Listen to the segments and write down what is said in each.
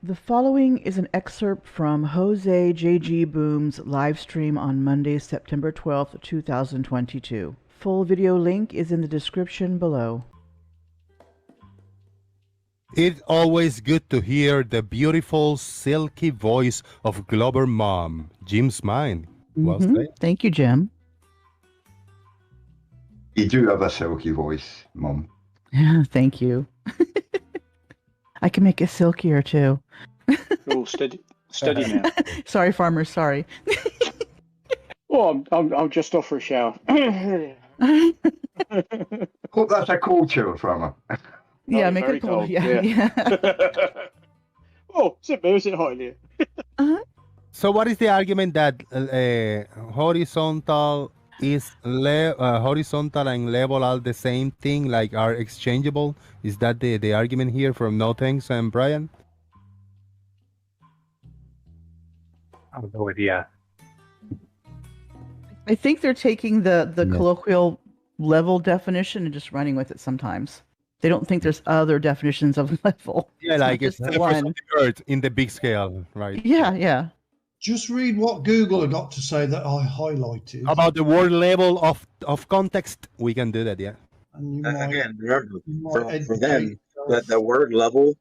The following is an excerpt from Jose J.G. Boom's live stream on Monday, September 12th, 2022. Full video link is in the description below. It's always good to hear the beautiful, silky voice of Glober Mom, Jim's mind. Well said. Thank you, Jim. You do have a silky voice, Mum. Yeah, thank you. I can make it silkier too. Oh, steady now. Sorry, farmer. Sorry. Oh, I'll just off for a shower. Hope that's a cold shower from her. Yeah, Oh, make very it cold. cold, Yeah. Oh, is it hot in here? So what is the argument that horizontal and level are the same thing, like are exchangeable? Is that the argument here from No Thanks and Brian? I'll go with yeah. I think they're taking the colloquial level definition and just running with it sometimes. They don't think there's other definitions of level. Yeah, like it's just the one. first of the earth in the big scale, right? Yeah. Just read what Google had got to say that I highlighted. How about the word level of context? We can do that, yeah. And you might, Again, remember, you might for them, educate the word level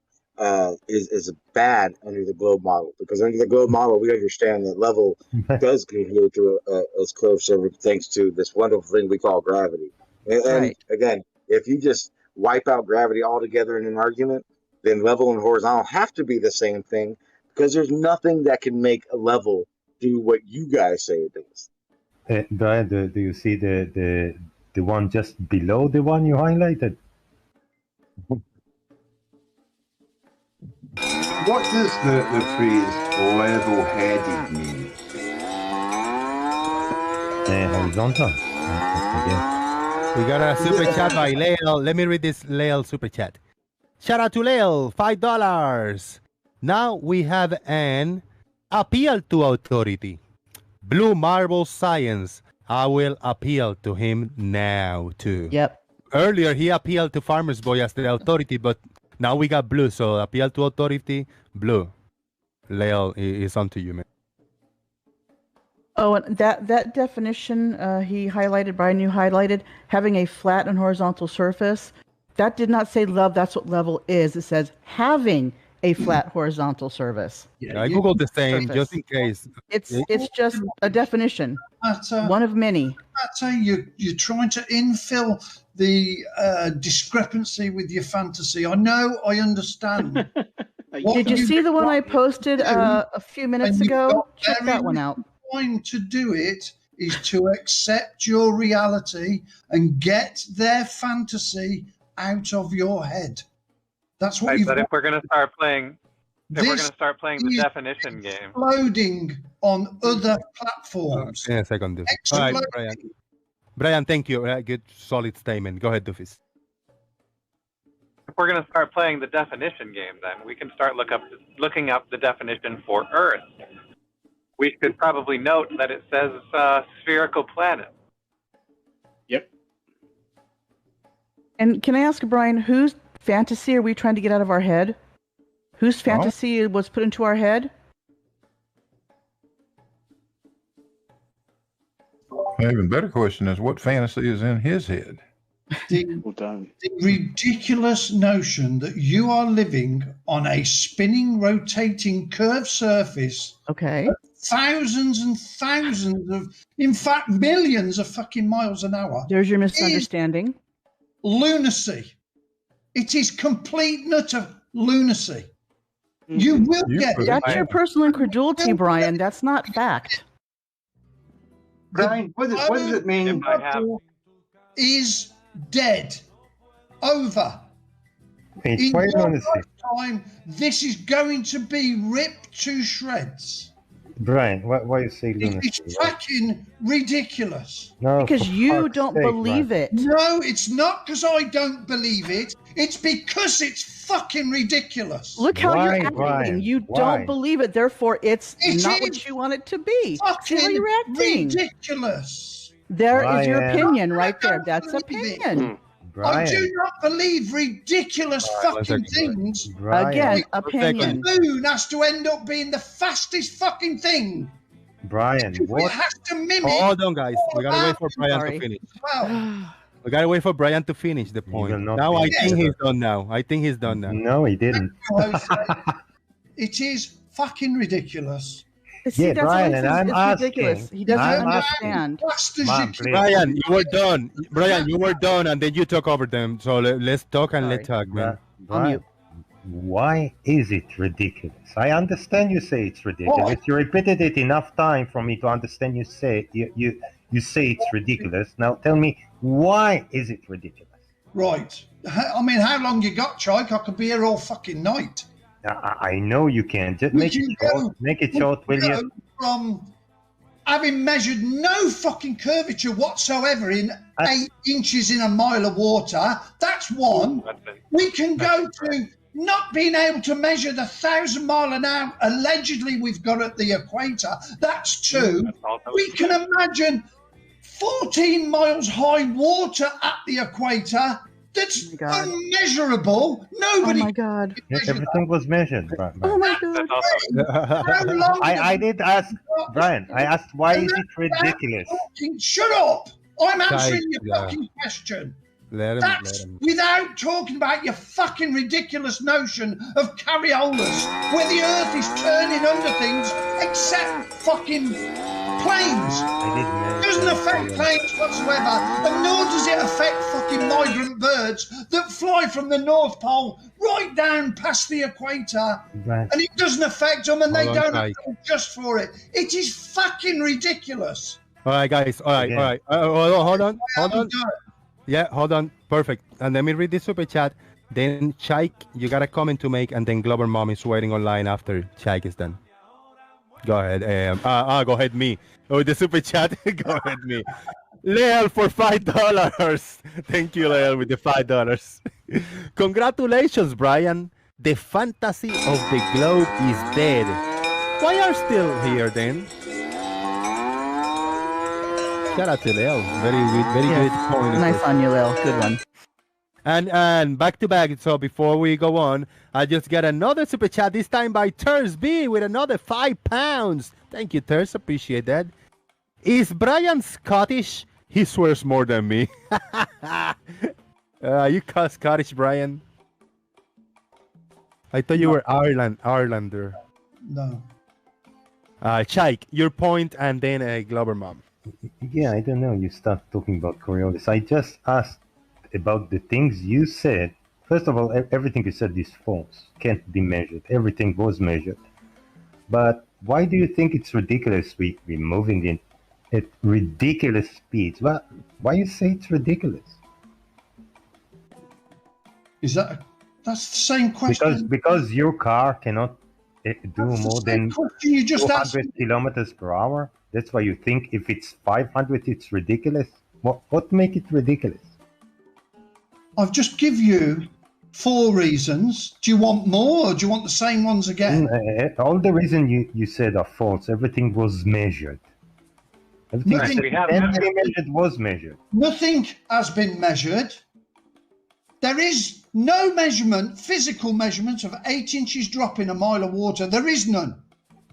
is bad under the globe model, because under the globe model, we understand that level does contribute to a curved surface thanks to this wonderful thing we call gravity. And Right. again, if you just wipe out gravity altogether in an argument, then level and horizontal have to be the same thing, because there's nothing that can make a level do what you guys say it does. Brian, do you see the one just below the one you highlighted? What does the phrase level-headed mean? Horizontal. We got a super chat by Leal. Let me read this Leal super chat. Shout out to Leal, $5. Now we have an appeal to authority. Blue Marble Science. I will appeal to him now too. Yep. Earlier he appealed to Farmer's Boy as the authority, but now we got Blue, so appeal to authority, Blue. Leal is on to you, man. Oh, and that definition he highlighted, Brian, you highlighted, having a flat and horizontal surface. That did not say love. That's what level is. It says having a flat horizontal surface. Yeah, I googled the same surface. just in case. It's just a definition, one of many. You're trying to infill the discrepancy with your fantasy. I know, I understand. Did you see the one I posted a few minutes ago? Check that one out. Trying to do it is to accept your reality and get their fantasy out of your head. That's what you've But got. if we're going to start playing, This the is definition game. Exploding on other platforms. Yeah, second. All right, Brian. Brian, thank you. Good, solid statement. Go ahead, Doofus. If we're going to start playing the definition game, then we can start looking up the definition for Earth. We should probably note that it says spherical planet. Yep. And can I ask, Brian, whose fantasy are we trying to get out of our head? Whose fantasy was put into our head? An even better question is what fantasy is in his head? The ridiculous notion that you are living on a spinning, rotating, curved surface. Okay. Thousands and thousands of, in fact, millions of fucking miles an hour. There's your misunderstanding. Lunacy. It is complete nutter lunacy. You will get it. That's your personal incredulity, Brian. That's not fact. Brian, what does it mean? Is dead. Over. It's In quite your lunacy. lifetime, this is going to be ripped to shreds. Brian, why you say lunacy? It's fucking ridiculous. No, Because for you fuck's don't sake, believe Brian. it. No, it's not because I don't believe it. It's because it's fucking ridiculous. Look how Why, you're acting. Brian? You Why? don't believe it. Therefore, it's It not is what you want it to be. See how fucking you're acting. ridiculous. There is your Brian. opinion right there. That's I don't believe it. opinion. I do not believe ridiculous fucking things. Again, The opinion. moon has to end up being the fastest fucking thing. Brian, what? It has to mimic. Hold on, guys. We gotta wait for Brian to finish. Well, We gotta wait for Brian to finish the point. will not Now I finish think it. he's done now. I think he's done now. No, he didn't. it is fucking ridiculous. See, Yeah, that's Brian, why and it's I'm ridiculous. asking- He doesn't I'm understand. Mom, please. Brian, you were done. Brian, you were done, and then you took over them. So let's talk and let's talk, man. Brian, why is it ridiculous? I understand you say it's ridiculous. You repeated it enough time for me to understand you say you say it's ridiculous. Now tell me, why is it ridiculous? Right. I mean, how long you got, Chike? I could be here all fucking night. I know you can. Just make it short. Make it short, will you? From having measured no fucking curvature whatsoever in 8 inches in a mile of water, that's one. We can go to not being able to measure the 1,000 mile an hour allegedly we've got at the equator. That's two. We can imagine 14 miles high water at the equator. That's unmeasurable. Nobody. Oh my God. Everything was measured. Brian. Oh my God. I did ask Brian. I asked why is it ridiculous? Shut up! I'm answering Guys, your fucking question. Let That's him. without talking about your fucking ridiculous notion of carriolas, where the earth is turning under things except fucking planes. It doesn't affect planes whatsoever, and nor does it affect fucking migrant birds that fly from the North Pole right down past the equator, Right. and it doesn't affect them, and they Hold on, don't have Mike. to adjust for it. It is fucking ridiculous. All right, guys. All right, all right. Hold on. Yeah, hold on. Perfect. And let me read the super chat. Then Chike, you got a comment to make, and then Glover Mom is waiting online after Chike is done. Go ahead. Go ahead, me. Oh, the super chat. Go ahead, me. Leal for $5. Thank you, Leal, with the $5. Congratulations, Brian. The fantasy of the globe is dead. Why are still here then? Shout out to Leal. Very good point. Nice on you, Lil. Good one. And back to back. So before we go on, I just got another super chat, this time by Turs B with another £5. Thank you, Turs. Appreciate that. Is Brian Scottish? He swears more than me. You Scottish, Brian? I thought you were Irelander. No. Chike, your point, and then Glover Mom. Yeah, I don't know. You start talking about Coriolis. I just asked about the things you said. First of all, everything you said is false. Can't be measured. Everything was measured. But why do you think it's ridiculous we're moving in at ridiculous speeds? Well, why you say it's ridiculous? That's the same question? Because your car cannot do more than you just 200 kilometers per hour. That's why you think if it's 500, it's ridiculous. What make it ridiculous? I've just give you 4 reasons. Do you want more, or do you want the same ones again? All the reasons you said are false. Everything was measured. Everything measured was measured. Nothing has been measured. There is no measurement, physical measurement of 8 inches drop in a mile of water. There is none.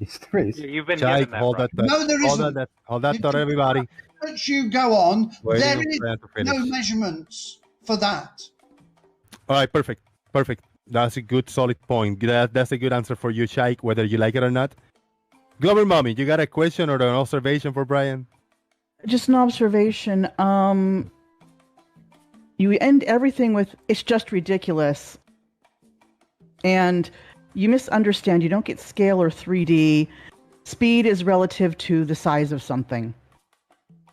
Yes, there is. You've been Chike, given that, hold bro. that. No, there isn't. Hold that thought, everybody. Once you go on, Waiting there on is Brian to finish. no measurements for that. All right, perfect. That's a good, solid point. That's a good answer for you, Chike, whether you like it or not. Glover Mommy, you got a question or an observation for Brian? Just an observation. You end everything with, it's just ridiculous. And you misunderstand. You don't get scale or 3D. Speed is relative to the size of something.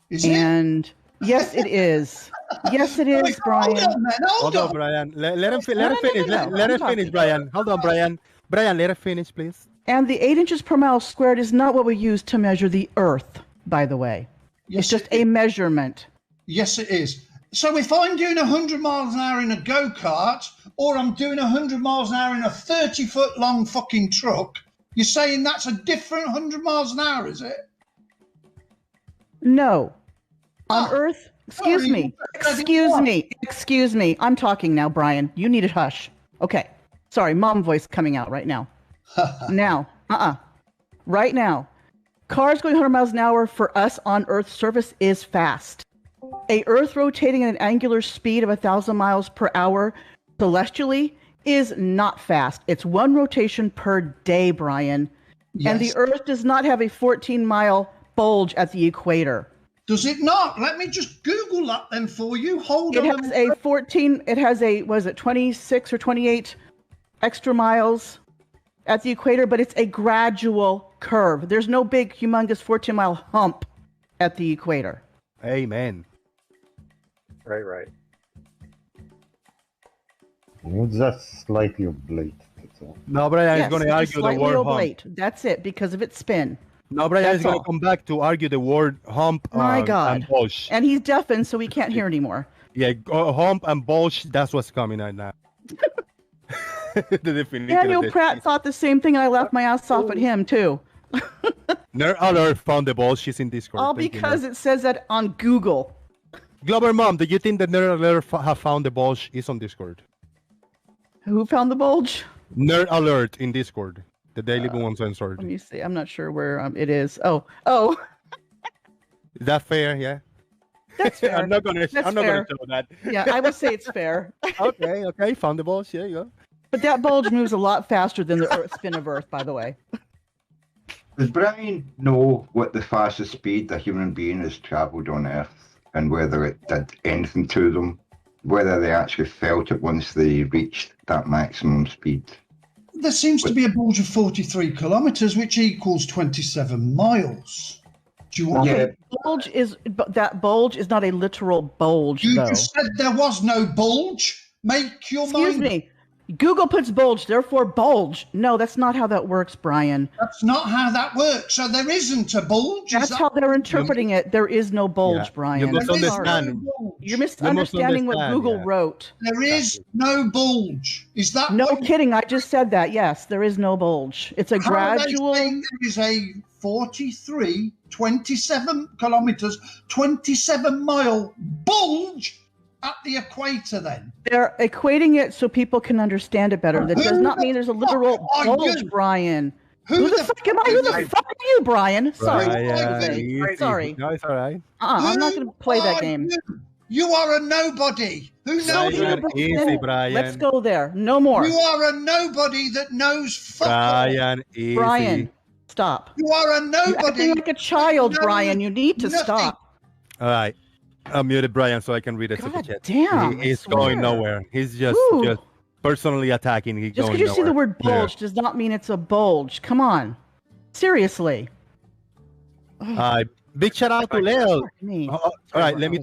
Is it? Yes, it is. Yes, it is, Brian. Hold on, Brian. Let him finish. Let him finish, Brian. Hold on, Brian. Brian, let him finish, please. And the 8 inches per mile squared is not what we use to measure the Earth, by the way. It's just a measurement. Yes, it is. So if I'm doing 100 miles an hour in a go-kart, or I'm doing 100 miles an hour in a 30-foot long fucking truck, you're saying that's a different 100 miles an hour, is it? No. On Earth, Excuse me. Excuse me. I'm talking now, Brian. You need to hush. Okay. Sorry, mom voice coming out right now. Now. Right now. Cars going 100 miles an hour for us on Earth's surface is fast. A Earth rotating at an angular speed of 1,000 miles per hour celestially is not fast. It's one rotation per day, Brian. Yes. And the Earth does not have a 14-mile bulge at the equator. Does it not? Let me just Google that then for you. Hold on. It has a, was it 26 or 28 extra miles at the equator, but it's a gradual curve. There's no big, humongous 14-mile hump at the equator. Amen. Right. It's just slightly oblate. That's all. No, Brian is going to argue the word oblate. Hump. That's it, because of its spin. No, Brian is going to come back to argue the word hump and bulge. And he's deafened, so he can't hear anymore. Yeah, hump and bulge, that's what's coming right now. The definition. Daniel Pratt thought the same thing, and I laughed my ass off at him, too. Nerd Alert found the bulge. She's in Discord. All because it says that on Google. Glover Mom, do you think that Nerd Alert have found the bulge is on Discord? Who found the bulge? Nerd Alert in Discord. The Daily Boom Uncensored. Let me see. I'm not sure where it is. Oh. Is that fair? Yeah. That's fair. I'm not gonna show that. Yeah, I would say it's fair. Okay. Found the bulge. There you go. But that bulge moves a lot faster than the spin of Earth, by the way. Does Brian know what the fastest speed a human being has travelled on Earth, and whether it did anything to them, whether they actually felt it once they reached that maximum speed? There seems to be a bulge of 43 kilometres, which equals 27 miles. Do you want that bulge is not a literal bulge, You though. just said there was no bulge. Make your mind... Excuse me. Google puts bulge, therefore bulge. No, that's not how that works, Brian. That's not how that works. So there isn't a bulge. That's how they're interpreting it. There is no bulge, Brian. You must understand. You're misunderstanding what Google wrote. There is no bulge. Is that no kidding? I just said that. Yes, there is no bulge. It's a gradual. There is a 43, 27 kilometers, 27-mile bulge at the equator. Then they're equating it so people can understand it better. That does not mean there's a literal bulge, Brian. Who the fuck am I? Who the fuck are you, Brian? Sorry. Sorry. No, it's all right. I'm not going to play that game. You are a nobody. Who knows? Easy, Brian. Let's go there. No more. You are a nobody that knows fuck Brian, easy. Brian, stop. You are a nobody. You're acting like a child, Brian. You need to stop. All right. I muted Brian so I can read the super chat. Damn. He's going nowhere. He's just personally attacking. He's just going because you see the word bulge does not mean it's a bulge. Come on. Seriously. Big shout out to Leo. All right, let me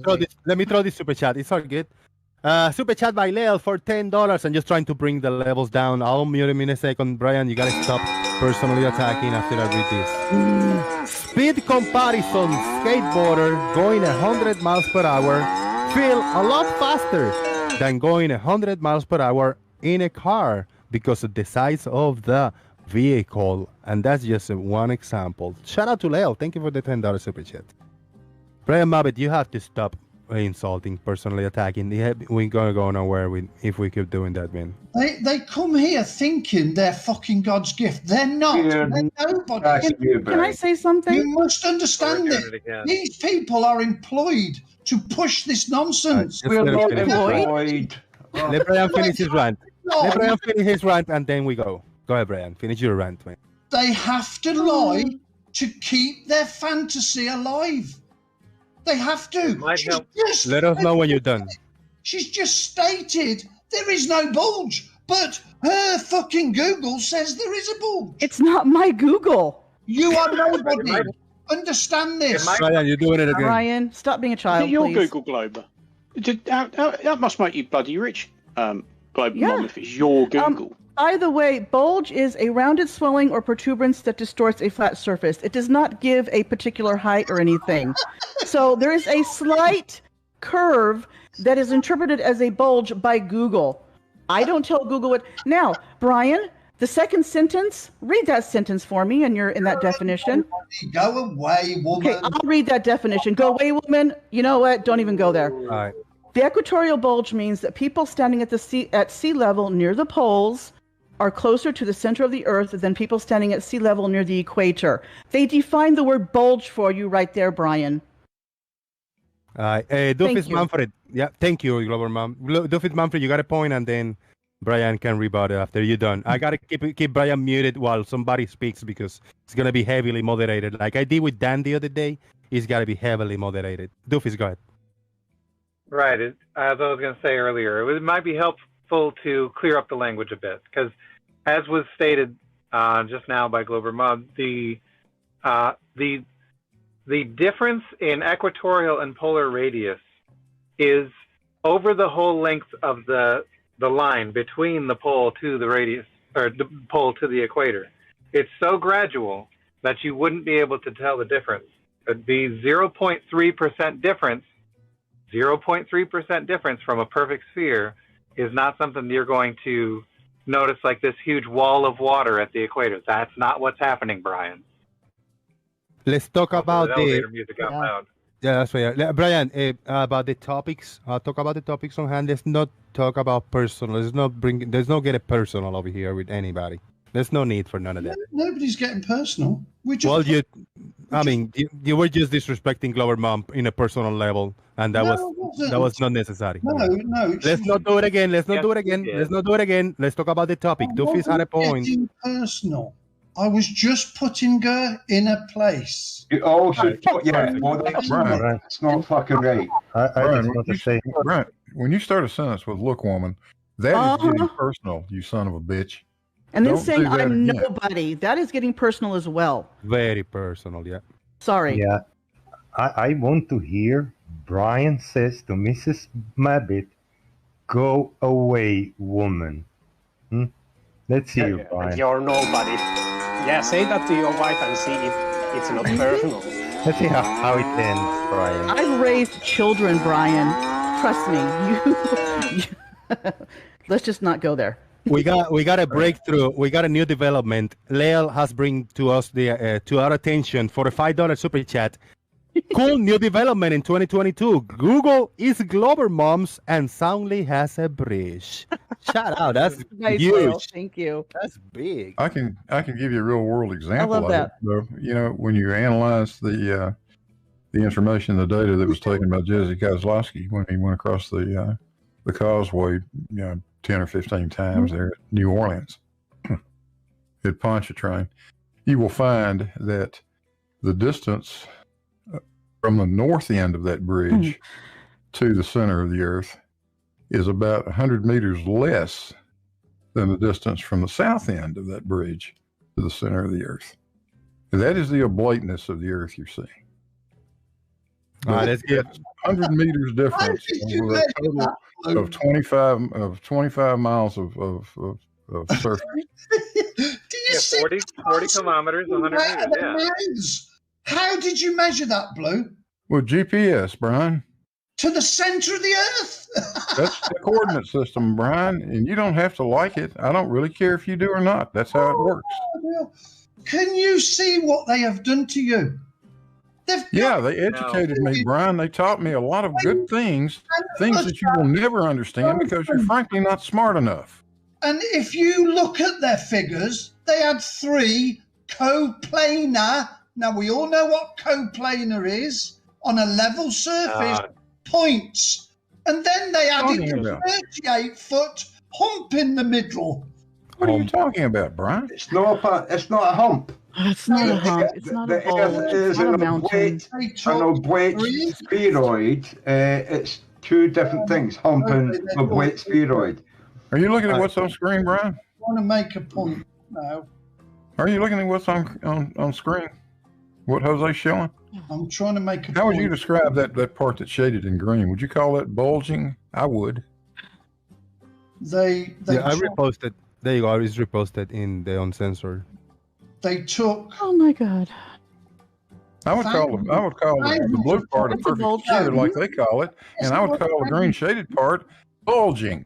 throw this super chat. It's all good. Super chat by Leo for $10. I'm just trying to bring the levels down. I'll mute him in a second. Brian, you gotta stop personally attacking after I read this. Speed comparison. Skateboarder going 100 miles per hour feel a lot faster than going 100 miles per hour in a car because of the size of the vehicle. And that's just one example. Shout out to Leo. Thank you for the $10 super chat. Brian Mabbett, you have to stop insulting, personally attacking. We're gonna go nowhere if we keep doing that, man. They come here thinking they're fucking God's gift. They're not. They're nobody. Can I say something? You must understand this. These people are employed to push this nonsense. We're not employed. Let Brian finish his rant. Let Brian finish his rant, and then we go. Go ahead, Brian. Finish your rant, man. They have to lie to keep their fantasy alive. They have to. Let us know when you're done. She's just stated there is no bulge, but her fucking Google says there is a bulge. It's not my Google. You are nobody. Understand this. Brian, you're doing it again. Brian, stop being a child, your please. Google Globe. That must make you bloody rich, Globe Mom, if it's your Google. By the way, bulge is a rounded swelling or protuberance that distorts a flat surface. It does not give a particular height or anything. So there is a slight curve that is interpreted as a bulge by Google. I don't tell Google it. Now, Brian, The second sentence, read that sentence for me in that definition. Go away, woman. Okay, I'll read that definition. Go away, woman. You know what? Don't even go there. All right. The equatorial bulge means that people standing at sea level near the poles are closer to the center of the Earth than people standing at sea level near the equator. They define the word bulge for you right there, Brian. Doofus Manfred. Yeah, thank you, Glover Mom. Doofus Manfred, you got a point, and then Brian can rebut it after you're done. I gotta keep Brian muted while somebody speaks because it's gonna be heavily moderated. Like I did with Dan the other day, it's gotta be heavily moderated. Doofus, go ahead. Right. As I was going to say earlier, it might be helpful to clear up the language a bit because, as was stated just now by Glover Mudd, the difference in equatorial and polar radius is over the whole length of the line between the pole to the radius, or the pole to the equator. It's so gradual that you wouldn't be able to tell the difference. The 0.3% difference. 0.3% difference from a perfect sphere is not something you're going to notice like this huge wall of water at the equator. That's not what's happening, Brian. Let's talk about the elevator music out loud. Yeah, that's right. Brian, about the topics. Talk about the topics on hand. Let's not talk about personal. There's no get it personal over here with anybody. There's no need for none of that. Nobody's getting personal. You were just disrespecting Glover Mom in a personal level, and that was not necessary. No. Let's not do it again. Let's not do it again. Let's talk about the topic. Doofus had a point. Personal. I was just putting her in a place. You also, it's not fucking right. Brian, when you start a sentence with "look, woman," that is getting personal. You son of a bitch. And then saying I'm nobody, that is getting personal as well. Very personal, yeah. Sorry. Yeah. I want to hear Brian says to Mrs. Mabbett, "Go away, woman." Let's hear Brian. You're nobody. Yeah, say that to your wife and see if it's not personal. Let's see how it ends, Brian. I raised children, Brian. Trust me. Let's just not go there. We got a breakthrough. We got a new development. Leal has bring to us to our attention for a $5 super chat. Cool new development in 2022. Google is Glover Moms and Soundly has a bridge. Shout out. That's nice, huge. Leal. Thank you. That's big. I can give you a real world example I love that. it. You know, when you analyze the information, the data that was taken by Jesse Kozlowski when he went across the causeway, 10 or 15 times there at New Orleans at Pontchartrain, you will find that the distance from the north end of that bridge to the center of the earth is about 100 meters less than the distance from the south end of that bridge to the center of the earth. And that is the oblateness of the earth you're seeing. Let's get 100 meters difference over a total of 25 miles of surface. Do you see 40 kilometers, 100 meters, How did you measure that, Blue? With GPS, Brian. To the center of the earth? That's the coordinate system, Brian, and you don't have to like it. I don't really care if you do or not. That's how it works. Can you see what they have done to you? They educated me, Brian. They taught me a lot of good things that you will never understand because you're frankly not smart enough. And if you look at their figures, they had 3 coplanar. Now, we all know what coplanar is on a level surface points. And then they added a 38-foot hump in the middle. What are you talking about, Brian? It's not a hump. It's not a hump. It's not a bulge. It's not a mountain. An oblate spheroid. It's 2 different things. Hump and oblate spheroid. Are you looking at what's on screen, Brian? I want to make a point now. Are you looking at what's on screen? What Jose's showing? I'm trying to make a point. How would you describe that part that's shaded in green? Would you call that bulging? I would. I reposted. There you go. It's reposted in the uncensored. They took. Oh my God. I would call the blue part a perfect sphere, like they call it, and I would call the green shaded part bulging.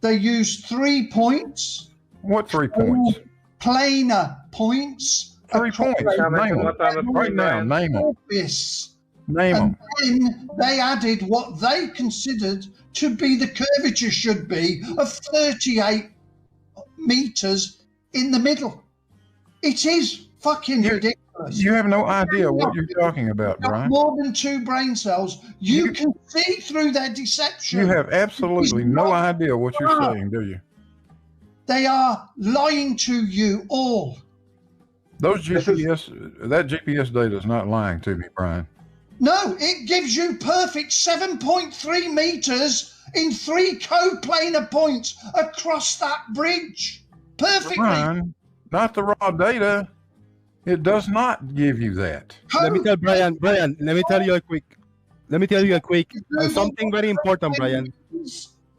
They used 3 points What 3 points? Planar points. 3 points. Name them. What's on the Right screen, now, Brian? name them. Surface. Name And them. then they added what they considered to be the curvature should be of 38 meters in the middle. It is fucking ridiculous. You have no idea what you're talking about, You've got Brian. more than 2 brain cells. You can see through their deception. You have absolutely no idea what you're saying, do you? They are lying to you all. That GPS data is not lying to me, Brian. No, it gives you perfect 7.3 meters in 3 coplanar points across that bridge. Perfectly. Brian, not the raw data. It does not give you that. Let me tell Brian, let me tell you a quick something very important, Brian. Do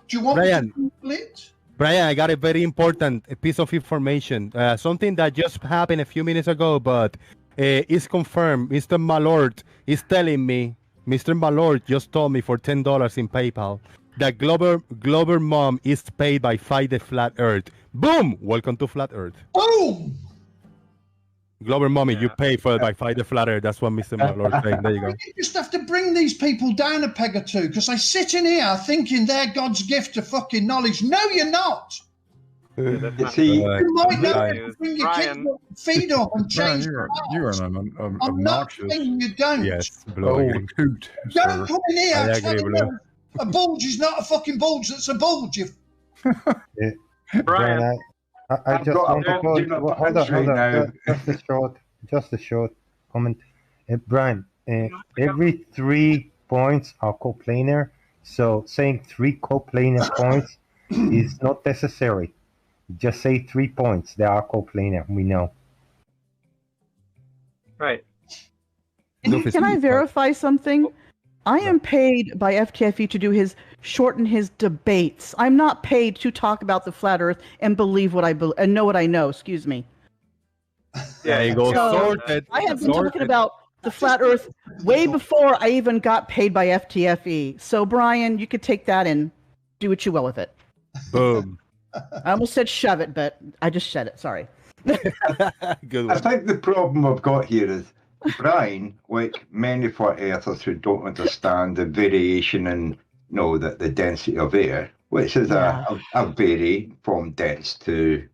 you want me to Google it? Brian, I got a very important piece of information. Something that just happened a few minutes ago, but is confirmed. Mr. Malord is telling me, Mr. Malord just told me for $10 in PayPal that Glover Mom is paid by Fight the Flat Earth. Boom! Welcome to Flat Earth. Boom! Glover Mommy, you pay for it by Fight the Flat Earth. That's what Mr. Malord saying. There you go. You just have to bring these people down a peg or two because they sit in here thinking they're God's gift to fucking knowledge. No, you're not. You You might know bring your kids up, feed them and Brian, change you're an I'm not obnoxious saying you don't. Yes, old coot. Don't come in here I agree, telling Blue. them a bulge is not a fucking bulge that's a bulge. Brian, I just want to pause. Hold on. Just a short comment. Brian, every 3 points are coplanar, so saying 3 coplanar points is not necessary. Just say 3 points. They are coplanar. We know. Right. Can I verify something? I am paid by FTFE to shorten his debates. I'm not paid to talk about the flat Earth and believe what I believe and know what I know. Excuse me. Yeah, you go sorted. I have been talking about the flat Earth way before I even got paid by FTFE. So Brian, you could take that and do what you will with it. Boom. I almost said shove it, but I just said it. Sorry. Good one. I think the problem I've got here is Brian, like many flat earthers who don't understand the variation in the density of air, which is a vary from dense to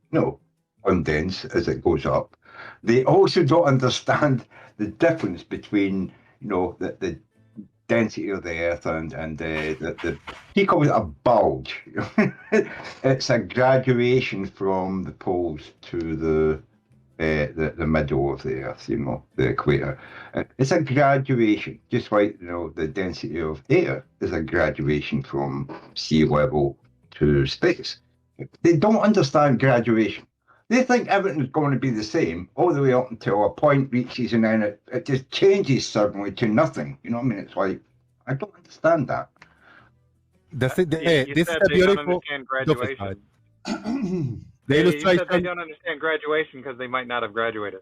undense as it goes up. They also don't understand the difference between the density of the earth and the he calls it a bulge. It's a graduation from the poles to the middle of the earth, the equator. It's a graduation, just like the density of air is a graduation from sea level to space. They don't understand graduation. They think everything's going to be the same all the way up until a point reaches and then it just changes suddenly to nothing. You know what I mean? It's like, I don't understand that. This is They a don't beautiful understand graduation. The You said they illustration. don't understand graduation because they might not have graduated.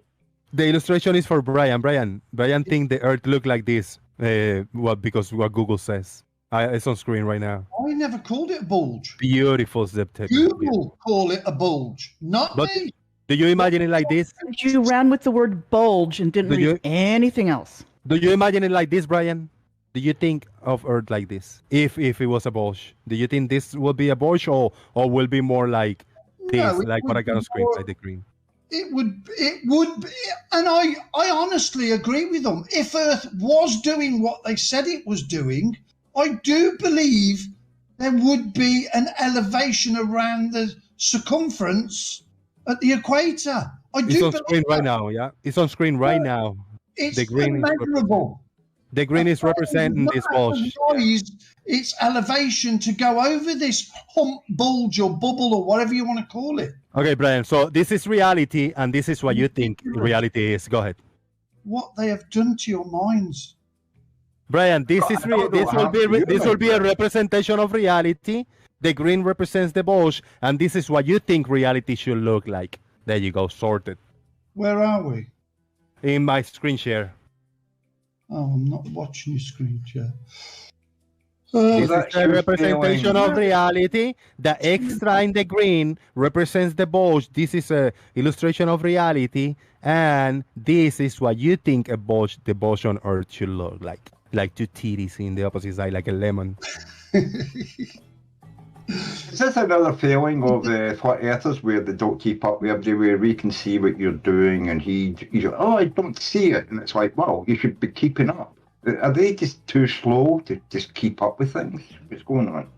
The illustration is for Brian. Brian think the Earth look like this. Because what Google says. It's on screen right now. I never called it a bulge. Beautiful zip tape. Google call it a bulge, not me. Do you imagine it like this? You ran with the word bulge and didn't read anything else. Do you imagine it like this, Brian? Do you think of Earth like this? If it was a bulge, do you think this will be a bulge or will be more like this, No, like what I got on screen, like the green? It would be, and I honestly agree with them. If Earth was doing what they said it was doing, I do believe there would be an elevation around the circumference at the equator. It's on screen right now, yeah? It's on screen right now. It's The green is immeasurable. The green is representing this bulge. Its elevation to go over this hump, bulge, or bubble, or whatever you want to call it. Okay, Brian, so this is reality, and this is what you think reality is. Go ahead. What they have done to your minds. Brian, this will be a representation of reality. The green represents the bulge, and this is what you think reality should look like. There you go, sorted. Where are we? In my screen share. Oh, I'm not watching your screen share. This is that's a your representation feeling. of reality. The extra in the green represents the bulge. This is a illustration of reality, and this is what you think the bulge on Earth should look like two titties in the opposite side, like a lemon. Is this another failing of flat earthers where they don't keep up with everywhere? We can see what you're doing, and he's like, oh, I don't see it, and it's like, well, you should be keeping up. Are they just too slow to just keep up with things? What's going on?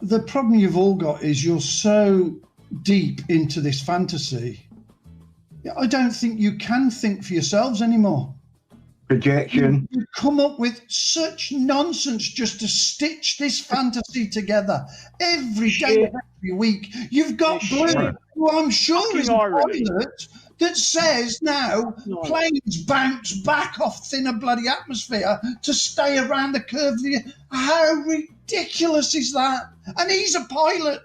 The problem you've all got is you're so deep into this fantasy. I don't think you can think for yourselves anymore. Projection. You come up with such nonsense just to stitch this fantasy together every day, every week. You've got Blue, who I'm sure is a pilot, that says now planes bounce back off thinner bloody atmosphere to stay around the curve of the. How ridiculous is that? And he's a pilot.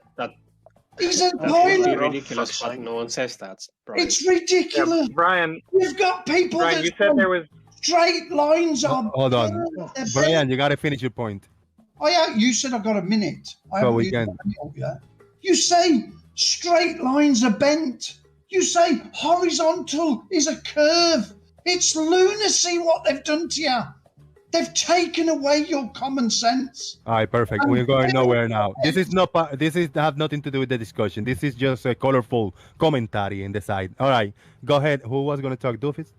He's a pilot. It's ridiculous, but no one says that. Brian. It's ridiculous. Yeah, Brian. You've got people Brian, that you said there was. Straight lines are. Hold on, Brian. You got to finish your point. Oh yeah, you said I've got a minute. So we can. You say straight lines are bent. You say horizontal is a curve. It's lunacy what they've done to you. They've taken away your common sense. All right, perfect. We're going nowhere now. This is not. This is have nothing to do with the discussion. This is just a colorful commentary in the side. All right, go ahead. Who was going to talk, Doofus?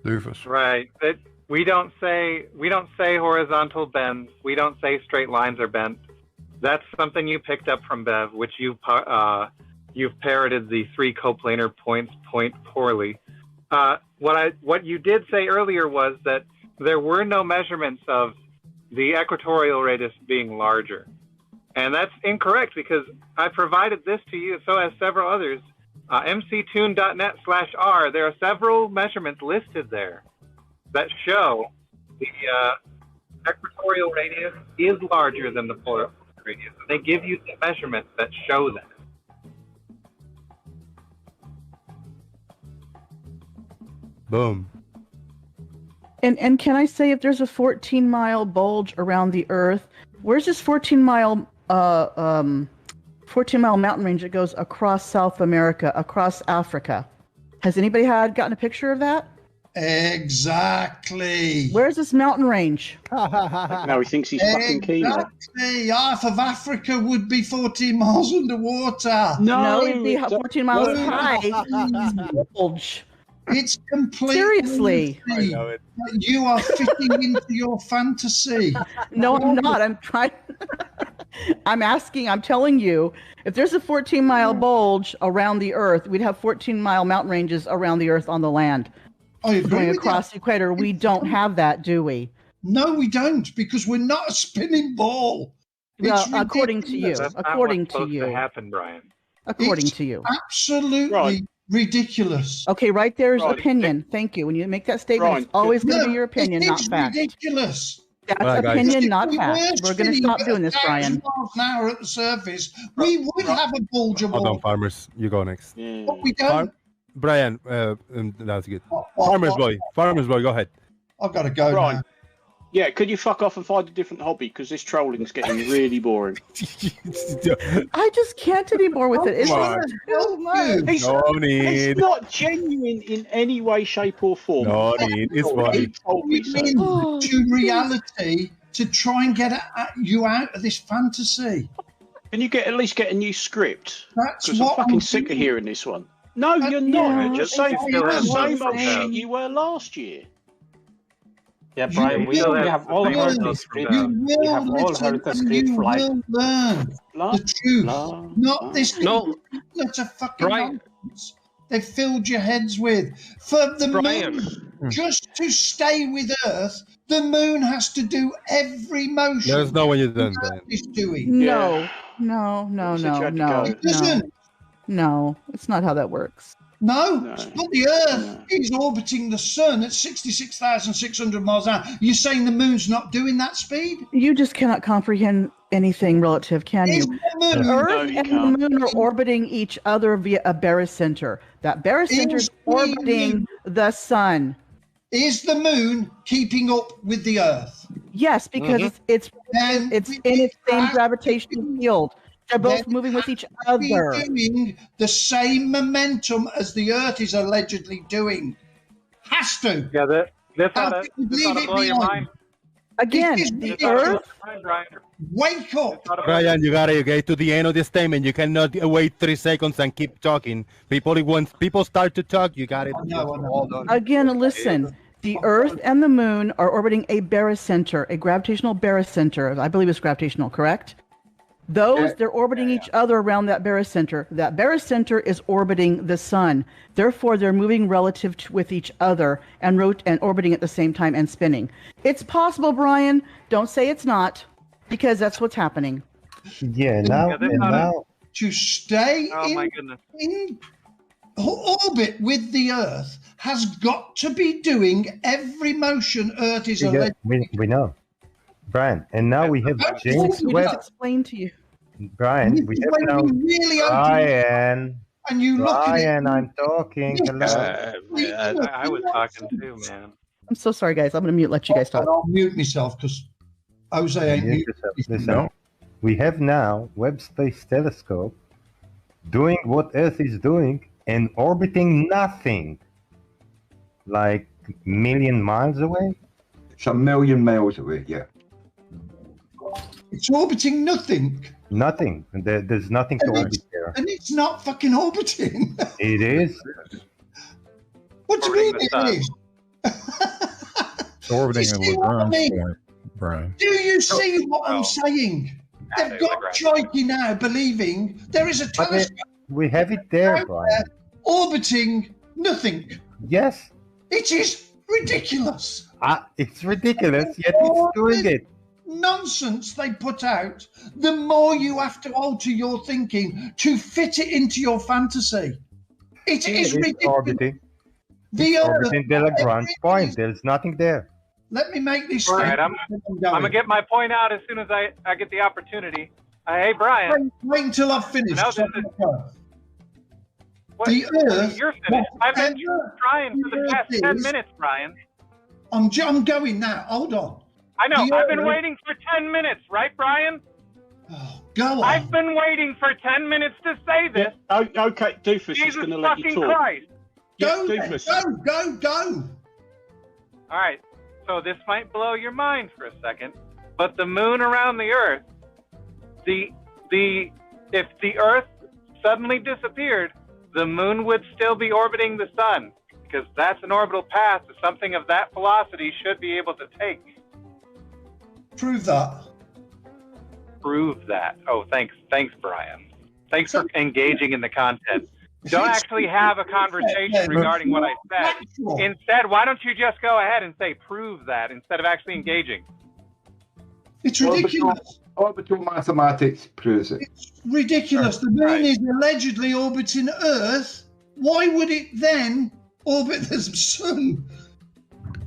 Doofus. Right. We don't say horizontal bends. We don't say straight lines are bent. That's something you picked up from Bev, which you've parroted the three coplanar point poorly. What you did say earlier was that there were no measurements of the equatorial radius being larger, and that's incorrect because I provided this to you, so has several others. mctune.net/r. There are several measurements listed there that show the equatorial radius is larger than the polar radius. They give you the measurements that show that. Boom. And can I say, if there's a 14-mile bulge around the Earth, where's this 14-mile mountain range that goes across South America, across Africa? Has anybody gotten a picture of that? Exactly. Where's this mountain range? Now he thinks he's fucking keen. Exactly. Half of Africa would be 14 miles underwater. No, it'd be 14 miles high. Bulge. It's completely seriously. I know it. You are fitting into your fantasy. No, I'm not. I'm trying. I'm telling you, if there's a 14-mile bulge around the Earth, we'd have 14-mile mountain ranges around the Earth on the land. Going across the equator. We don't have that, do we? No, we don't, because we're not a spinning ball. Well, according to you. That's According not what's to you. supposed to happen, Brian. According to you. Absolutely ridiculous. Okay, right there's opinion. Thank you. When you make that statement, it's always going to be your opinion, not fact. Ridiculous. That's opinion, not fact. We're going to stop doing this, Brian. Now at the surface, we would have a bulge of Hold on, Farmers. You go next. But we don't. Brian, that's good. Farmers boy, go ahead. I've got to go now. Yeah, could you fuck off and find a different hobby? Because this trolling's getting really boring. I just can't be bored with it. It's too much. It's not genuine in any way, shape, or form. No need. It's funny. To reality to try and get you out of this fantasy. Can you at least get a new script? That's because I'm fucking sick of hearing this one. No, you're not. You're just saying the same old shit you were last year. Yeah, Brian, we have all heard the script. We have all heard the script for like. Learn the truth, not this. No, that's a fucking nonsense they filled your heads with. For the moon, just to stay with Earth, the moon has to do every motion. There's no way you're done, Brian. It's doing. No, It doesn't. No, it's not how that works. No, but the Earth is orbiting the sun at 66,600 miles an hour. You're saying the moon's not doing that speed? You just cannot comprehend anything relative, can you? Earth and the moon are orbiting each other via a barycenter. That barycenter is orbiting the sun. Is the moon keeping up with the Earth? Yes, because it's Then in we its same have gravitational to- field. They're both then moving with it each has to be other. doing the same momentum as the Earth is allegedly doing. Has to. Yeah, this ought How to can you leave it blow your behind? mind. Again, It is the This ought to blow Earth. your mind, Brian. Wake up. This ought to blow- Brian, you gotta get to the end of the statement. You cannot wait 3 seconds and keep talking. Once people start to talk, you got it. I know. Hold on. Again, listen. The Earth and the Moon are orbiting a barycenter, a gravitational barycenter. I believe it's gravitational, correct? They're orbiting each other around that barycenter. That barycenter is orbiting the sun. Therefore, they're moving relative with each other and orbiting at the same time and spinning. It's possible, Brian. Don't say it's not, because that's what's happening. Yeah, now, this and ought to- now, To stay Oh my goodness. in orbit with the Earth has got to be doing every motion Earth is yeah, allegedly. we know. Brian, and now we have That's James what We Webb. just explained to you. Brian, This we is have when now you really open it Brian. and you look at it. Brian, I'm talking. Hello. I was talking too, man. I'm so sorry, guys. I'm going to let you guys talk. I'll mute myself because Jose ain't Mute mute. yourself. Listen, we have now Webb Space Telescope doing what Earth is doing and orbiting nothing, like million miles away. It's a million miles away, yeah. It's orbiting nothing. Nothing. There's nothing to orbit there. And it's not fucking orbiting. It is. What do you mean Orbiting the it is? It's orbiting You at see what I Lagrange mean? point, Brian. Do you see what I'm saying? They've Yeah, got Lagrange. Crikey now believing there is a But telescope we have it there, out Brian. there orbiting nothing. Yes. It is ridiculous. It's ridiculous, yet it's doing it. Nonsense they put out, the more you have to alter your thinking to fit it into your fantasy. It is It's ridiculous. orbiting. The It's Earth, orbiting the Lagrange point. There's nothing there. let me make this All right, statement. I'm gonna get my point out as soon as I get the opportunity. Hey, Brian. Wait until I've finished. No, this is- What, The Earth, you're finished. I've been whatever trying for the the past Earth 10 is- minutes, Brian. I'm going now. Hold on. I know. The I've been Earth- waiting for 10 minutes, right, Brian? Oh, go on. I've been waiting for 10 minutes to say this. Oh, okay, Doofus is Jesus going to let you fucking talk. Christ. Go, Yeah, then. Doofus. Go. All right. So this might blow your mind for a second, but the moon around the Earth, if the Earth suddenly disappeared, the moon would still be orbiting the sun, because that's an orbital path that something of that velocity should be able to take. Prove that. Prove that. Oh, thanks, Brian. Thanks for engaging in the content. Don't actually have a conversation regarding what I said. Factual. Instead, why don't you just go ahead and say prove that instead of actually engaging? It's ridiculous. Orbital mathematics proves it. It's ridiculous. The moon Right. is allegedly orbiting Earth. Why would it then orbit the sun?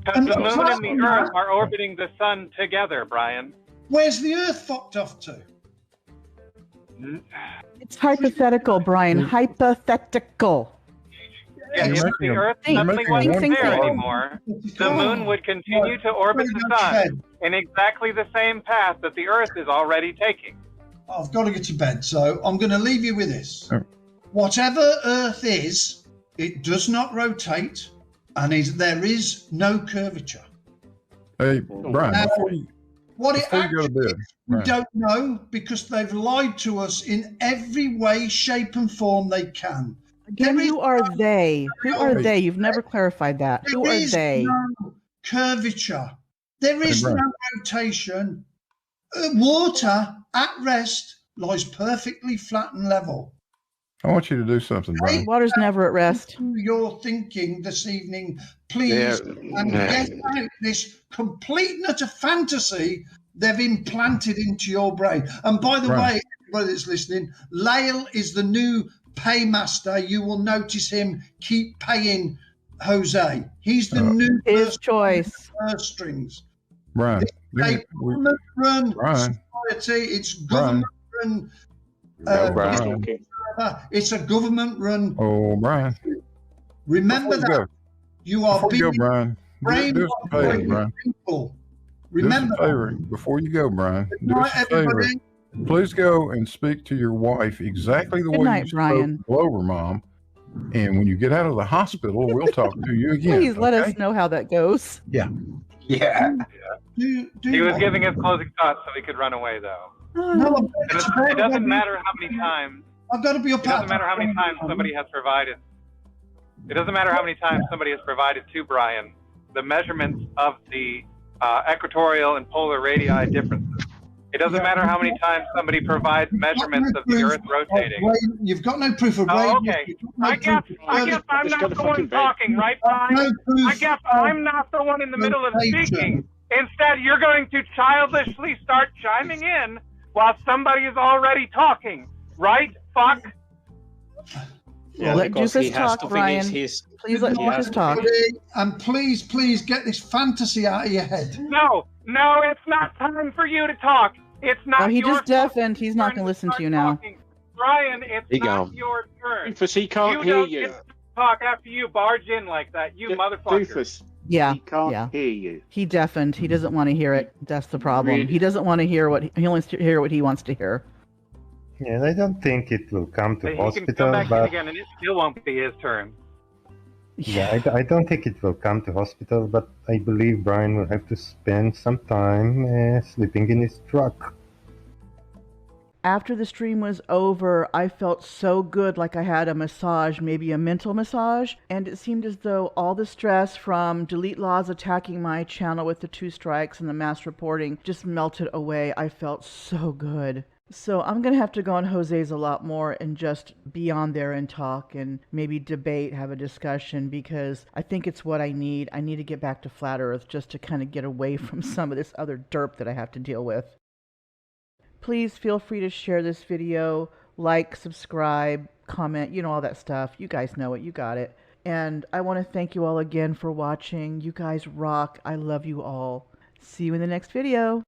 Because And the what's moon and happening the Earth now- are orbiting the sun together, Brian. Where's the Earth fucked off to? It's hypothetical, Brian. Hypothetical. Yeah, You're if making the a- Earth you're suddenly making wasn't one there point. anymore, the moon would continue to orbit the sun in exactly the same path that the Earth is already taking. I've got to get to bed, so I'm going to leave you with this. Oh. Whatever Earth is, it does not rotate, and there is no curvature. Hey, Brian, Now, before you, What it before you go to actually bed, we Brian, don't know because they've lied to us in every way, shape, and form they can. Again, There is who are no- they? Who are Hey. they? You've never clarified that. Who There are is they? no curvature. There is Brian. no rotation. Water at rest lies perfectly flat and level. I want you to do something, Brian. Water's never at rest. Your thinking this evening, please, and get out this complete and utter fantasy they've implanted into your brain. And by the Right. way, everybody that's listening, Lael is the new paymaster. You will notice him keep paying Jose. He's the new His person choice. on the purse strings. Brian, A government-run Brian. society. It's government-run. Brian. It's a government-run. Oh, Brian. Remember Before you that. go, You are before you being go, Brian, do us a favor, brainwashed Brian. people. Remember, do us a favor before you go, Brian. good Do us night, a favor. everybody. Please go and speak to your wife exactly the Good way night, you Brian. spoke to Glover Mom. And when you get out of the hospital, we'll talk to you again. Please let okay? us know how that goes. Yeah. Yeah. He was giving his closing thoughts so he could run away, though. No, It doesn't matter how many times. I've got to be up. It doesn't matter how many times somebody has provided. It doesn't matter how many times somebody has provided to Brian the measurements of the equatorial and polar radii differences. It doesn't matter how many times somebody provides measurements of the Earth rotating. You've got no proof of Oh, radius. okay. I guess I'm not the one talking, right, Brian? I guess I'm not the one in the middle of speaking. Instead, you're going to childishly start chiming in while somebody is already talking, right? Fuck. Yeah, Let because Doofus he has talk, to Brian. finish his. Please let Doofus talk. And please get this fantasy out of your head. No, it's not time for you to talk. It's not. Oh, he your just deafened. He's not going to listen to you now. talking. Brian, it's not your turn. Doofus, he can't hear don't you. get to talk after you barge in like that, you motherfucker. Doofus, Yeah, he can't yeah. hear you. He deafened. He doesn't want to hear it. That's the problem. Really? He doesn't want to hear what he wants to hear. What he wants to hear. Yeah, and I don't think it will come to He can hospital, come back in but again, and it still won't be his turn. yeah, I don't think it will come to hospital, but I believe Brian will have to spend some time sleeping in his truck. After the stream was over, I felt so good, like I had a massage, maybe a mental massage, and it seemed as though all the stress from Delete Laws attacking my channel with the 2 strikes and the mass reporting just melted away. I felt so good. So I'm going to have to go on Jose's a lot more and just be on there and talk and maybe debate, have a discussion, because I think it's what I need. I need to get back to Flat Earth just to kind of get away from some of this other derp that I have to deal with. Please feel free to share this video, like, subscribe, comment, you know, all that stuff. You guys know it. You got it. And I want to thank you all again for watching. You guys rock. I love you all. See you in the next video.